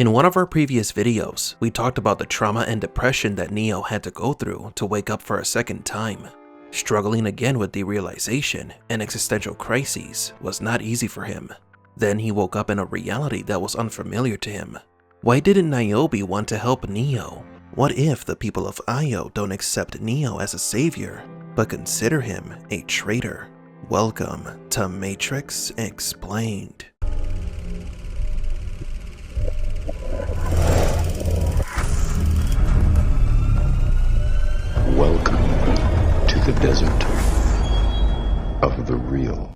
In one of our previous videos, we talked about the trauma and depression that Neo had to go through to wake up for a second time. Struggling again with derealization and existential crises was not easy for him. Then he woke up in a reality that was unfamiliar to him. Why didn't Niobe want to help Neo? What if the people of Io don't accept Neo as a savior, but consider him a traitor? Welcome to Matrix Explained. Welcome to the desert of the real.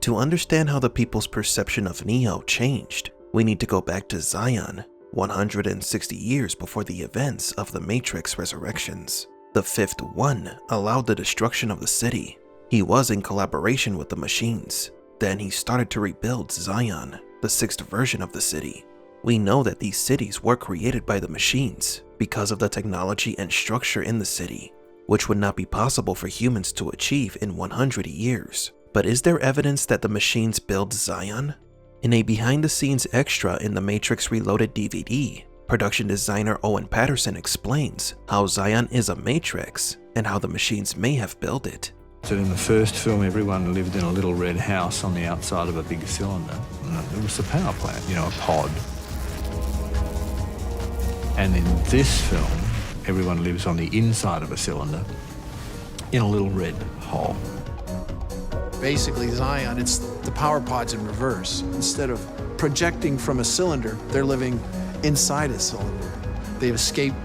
To understand how the people's perception of Neo changed, we need to go back to Zion, 160 years before the events of the Matrix Resurrections. The Fifth One allowed the destruction of the city. He was in collaboration with the machines. Then he started to rebuild Zion, the sixth version of the city. We know that these cities were created by the machines because of the technology and structure in the city, which would not be possible for humans to achieve in 100 years. But is there evidence that the machines built Zion? In a behind-the-scenes extra in the Matrix Reloaded DVD, production designer Owen Patterson explains how Zion is a matrix and how the machines may have built it. So in the first film, everyone lived in a little red house on the outside of a big cylinder. It was the power plant, a pod. And in this film, everyone lives on the inside of a cylinder in a little red hole. Basically, Zion, it's the power pods in reverse. Instead of projecting from a cylinder, they're living inside a cylinder. They've escaped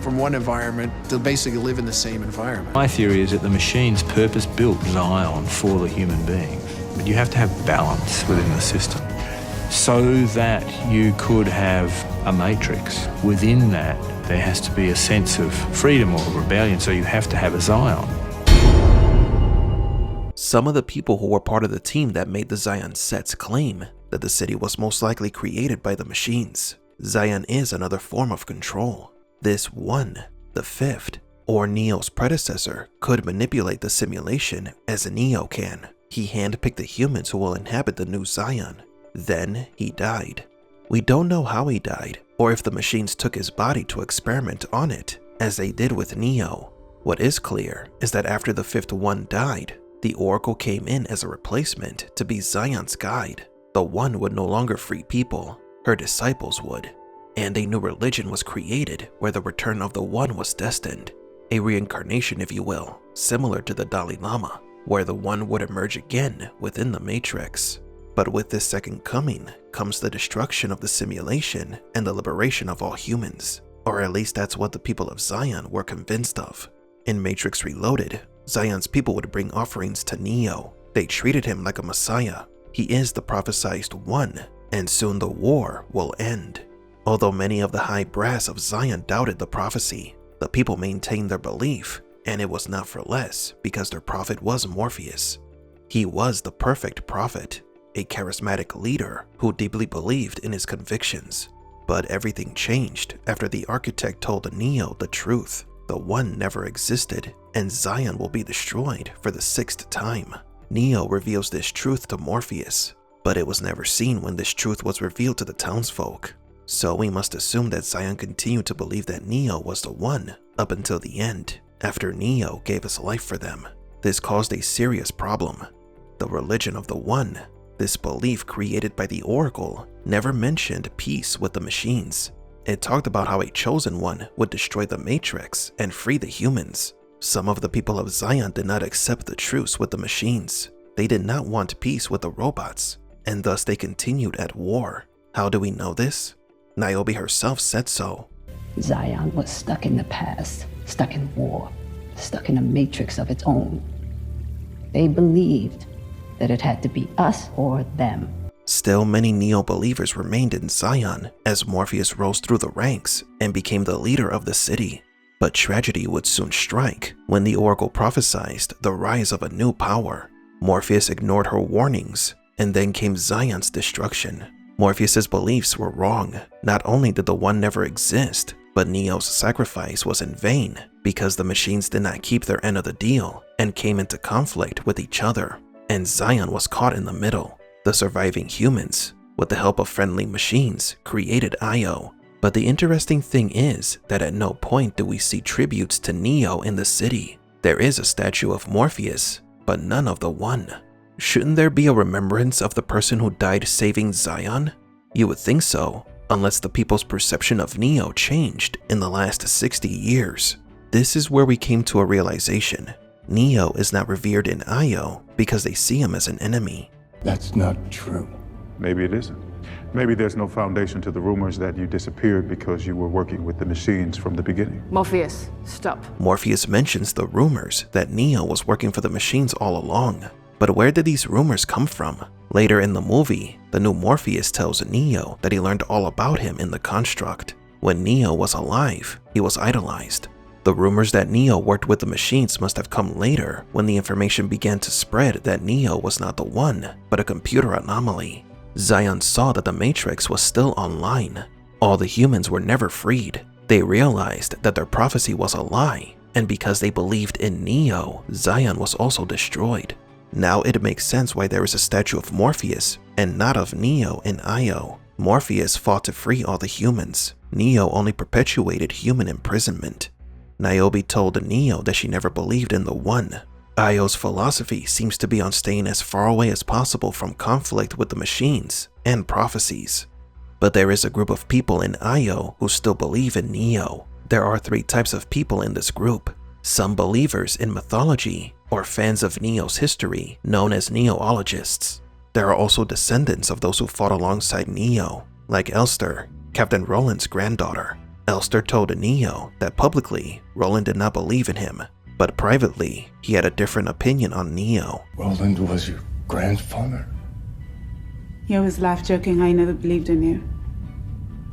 from one environment to basically live in the same environment. My theory is that the machines purpose-built Zion for the human beings. But you have to have balance within the system so that you could have a matrix. Within that, there has to be a sense of freedom or rebellion, so you have to have a Zion. Some of the people who were part of the team that made the Zion sets claim that the city was most likely created by the machines. Zion is another form of control. This one, the fifth, or Neo's predecessor, could manipulate the simulation as Neo can. He handpicked the humans who will inhabit the new Zion. Then he died. We don't know how he died, or if the machines took his body to experiment on it, as they did with Neo. What is clear is that after the Fifth One died, the Oracle came in as a replacement to be Zion's guide. The One would no longer free people, her disciples would. And a new religion was created where the return of the One was destined. A reincarnation, if you will, similar to the Dalai Lama, where the One would emerge again within the Matrix. But with this second coming comes the destruction of the simulation and the liberation of all humans. Or at least that's what the people of Zion were convinced of. In Matrix Reloaded, Zion's people would bring offerings to Neo. They treated him like a messiah. He is the prophesized One, and soon the war will end. Although many of the high brass of Zion doubted the prophecy, the people maintained their belief, and it was not for less because their prophet was Morpheus. He was the perfect prophet, a charismatic leader who deeply believed in his convictions. But everything changed after the architect told Neo the truth. The One never existed, and Zion will be destroyed for the sixth time. Neo reveals this truth to Morpheus, but it was never seen when this truth was revealed to the townsfolk. So we must assume that Zion continued to believe that Neo was the One up until the end, after Neo gave his life for them. This caused a serious problem. The religion of the One, this belief created by the Oracle, never mentioned peace with the machines. It talked about how a chosen one would destroy the Matrix and free the humans. Some of the people of Zion did not accept the truce with the machines. They did not want peace with the robots, and thus they continued at war. How do we know this? Niobe herself said so. Zion was stuck in the past, stuck in war, stuck in a matrix of its own. They believed that it had to be us or them. Still, many Neo-believers remained in Zion as Morpheus rose through the ranks and became the leader of the city. But tragedy would soon strike when the Oracle prophesied the rise of a new power. Morpheus ignored her warnings, and then came Zion's destruction. Morpheus's beliefs were wrong. Not only did the One never exist, but Neo's sacrifice was in vain because the machines did not keep their end of the deal and came into conflict with each other, and Zion was caught in the middle. The surviving humans with the help of friendly machines, created Io. But the interesting thing is that at no point do we see tributes to Neo in the city. There is a statue of Morpheus, but none of the One. Shouldn't there be a remembrance of the person who died saving Zion? You would think so, unless the people's perception of Neo changed in the last 60 years. This is where we came to a realization. Neo is not revered in Io because they see him as an enemy. That's not true. Maybe it isn't. Maybe there's no foundation to the rumors that you disappeared because you were working with the machines from the beginning. Morpheus, stop. Morpheus mentions the rumors that Neo was working for the machines all along. But where did these rumors come from? Later in the movie, the new Morpheus tells Neo that he learned all about him in the construct. When Neo was alive, he was idolized. The rumors that Neo worked with the machines must have come later when the information began to spread that Neo was not the One, but a computer anomaly. Zion saw that the Matrix was still online. All the humans were never freed. They realized that their prophecy was a lie, and because they believed in Neo, Zion was also destroyed. Now it makes sense why there is a statue of Morpheus and not of Neo in Io. Morpheus fought to free all the humans. Neo only perpetuated human imprisonment. Niobe told Neo that she never believed in the One. Io's philosophy seems to be on staying as far away as possible from conflict with the machines and prophecies. But there is a group of people in Io who still believe in Neo. There are 3 types of people in this group. Some believers in mythology or fans of Neo's history, known as Neologists. There are also descendants of those who fought alongside Neo, like Elster, Captain Roland's granddaughter. Elster told Neo that publicly, Roland did not believe in him, but privately, he had a different opinion on Neo. Roland was your grandfather? He always laughed, joking how he never believed in you.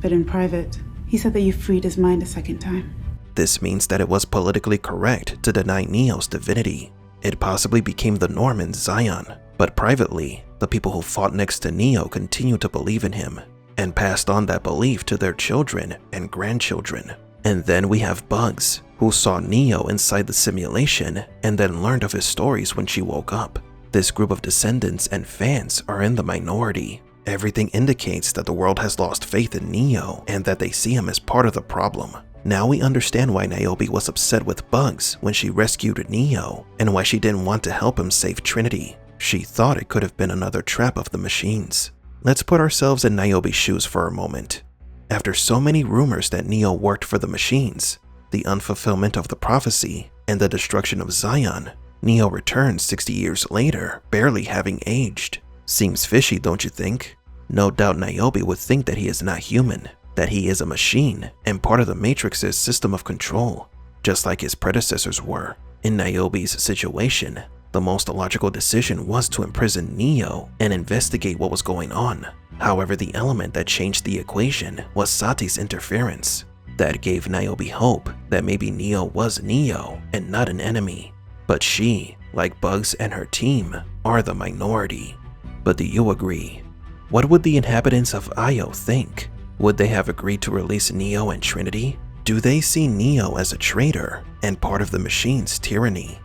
But in private, he said that you freed his mind a second time. This means that it was politically correct to deny Neo's divinity. It possibly became the norm in Zion, but privately, the people who fought next to Neo continued to believe in him and passed on that belief to their children and grandchildren. And then we have Bugs, who saw Neo inside the simulation and then learned of his stories when she woke up. This group of descendants and fans are in the minority. Everything indicates that the world has lost faith in Neo and that they see him as part of the problem. Now we understand why Niobe was upset with Bugs when she rescued Neo and why she didn't want to help him save Trinity. She thought it could have been another trap of the machines. Let's put ourselves in Niobe's shoes for a moment. After so many rumors that Neo worked for the machines, the unfulfillment of the prophecy, and the destruction of Zion, Neo returns 60 years later, barely having aged. Seems fishy, don't you think? No doubt Niobe would think that he is not human, that he is a machine and part of the Matrix's system of control, just like his predecessors were. In Niobe's situation, the most logical decision was to imprison Neo and investigate what was going on. However, the element that changed the equation was Sati's interference. That gave Niobe hope that maybe Neo was Neo and not an enemy. But she, like Bugs and her team, are the minority. But do you agree? What would the inhabitants of Io think? Would they have agreed to release Neo and Trinity? Do they see Neo as a traitor and part of the machine's tyranny?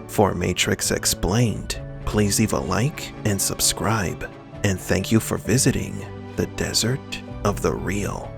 For Matrix Explained, please leave a like and subscribe. And thank you for visiting the Desert of the Real.